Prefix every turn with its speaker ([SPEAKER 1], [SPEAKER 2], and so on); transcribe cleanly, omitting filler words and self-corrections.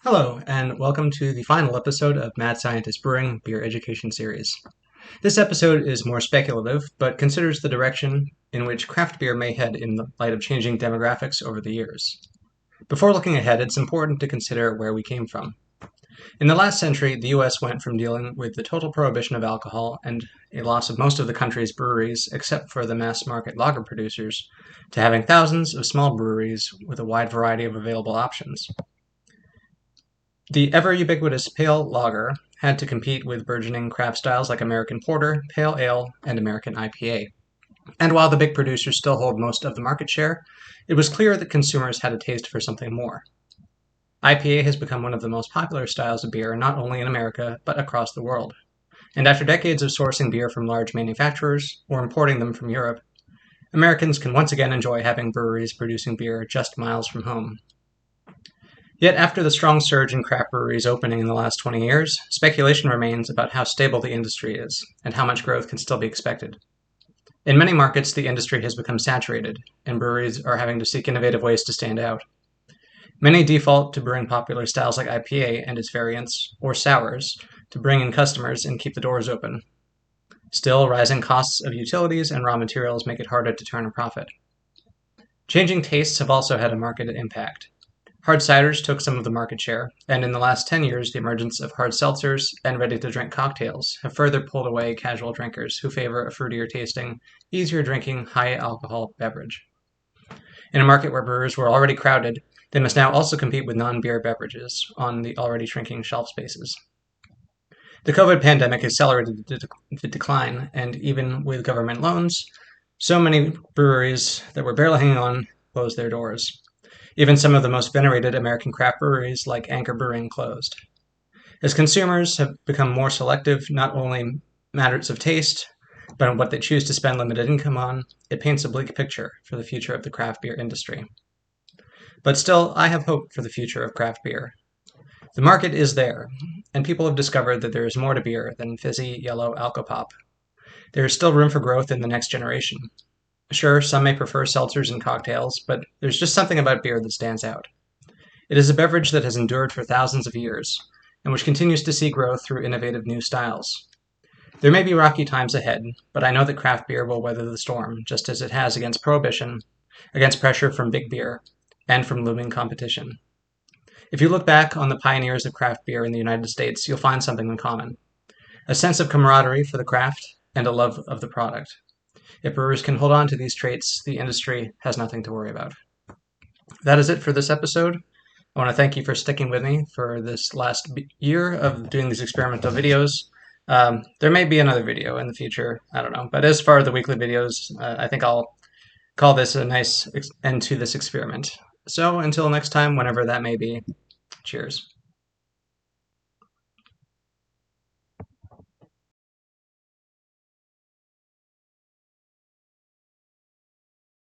[SPEAKER 1] Hello, and welcome to the final episode of Mad Scientist Brewing Beer Education Series. This episode is more speculative, but considers the direction in which craft beer may head in the light of changing demographics over the years. Before looking ahead, it's important to consider where we came from. In the last century, the US went from dealing with the total prohibition of alcohol and a loss of most of the country's breweries, except for the mass market lager producers, to having thousands of small breweries with a wide variety of available options. The ever-ubiquitous pale lager had to compete with burgeoning craft styles like American Porter, Pale Ale, and American IPA. And while the big producers still hold most of the market share, it was clear that consumers had a taste for something more. IPA has become one of the most popular styles of beer not only in America, but across the world. And after decades of sourcing beer from large manufacturers or importing them from Europe, Americans can once again enjoy having breweries producing beer just miles from home. Yet after the strong surge in craft breweries opening in the last 20 years, speculation remains about how stable the industry is and how much growth can still be expected. In many markets, the industry has become saturated, and breweries are having to seek innovative ways to stand out. Many default to brewing popular styles like IPA and its variants, or sours, to bring in customers and keep the doors open. Still, rising costs of utilities and raw materials make it harder to turn a profit. Changing tastes have also had a market impact. Hard ciders took some of the market share, and in the last 10 years, the emergence of hard seltzers and ready-to-drink cocktails have further pulled away casual drinkers who favor a fruitier tasting, easier drinking, high-alcohol beverage. In a market where brewers were already crowded, they must now also compete with non-beer beverages on the already shrinking shelf spaces. The COVID pandemic accelerated the decline, and even with government loans, so many breweries that were barely hanging on closed their doors. Even some of the most venerated American craft breweries, like Anchor Brewing, closed. As consumers have become more selective, not only matters of taste, but on what they choose to spend limited income on, it paints a bleak picture for the future of the craft beer industry. But still, I have hope for the future of craft beer. The market is there, and people have discovered that there is more to beer than fizzy yellow alcopop. There is still room for growth in the next generation. Sure, some may prefer seltzers and cocktails, but there's just something about beer that stands out. It is a beverage that has endured for thousands of years, and which continues to see growth through innovative new styles. There may be rocky times ahead, but I know that craft beer will weather the storm, just as it has against prohibition, against pressure from big beer, and from looming competition. If you look back on the pioneers of craft beer in the United States, you'll find something in common: a sense of camaraderie for the craft and a love of the product. If brewers can hold on to these traits, the industry has nothing to worry about. That is it for this episode. I want to thank you for sticking with me for this last year of doing these experimental videos. There may be another video in the future, I don't know. But as far as the weekly videos, I think I'll call this a nice end to this experiment. So until next time, whenever that may be, cheers.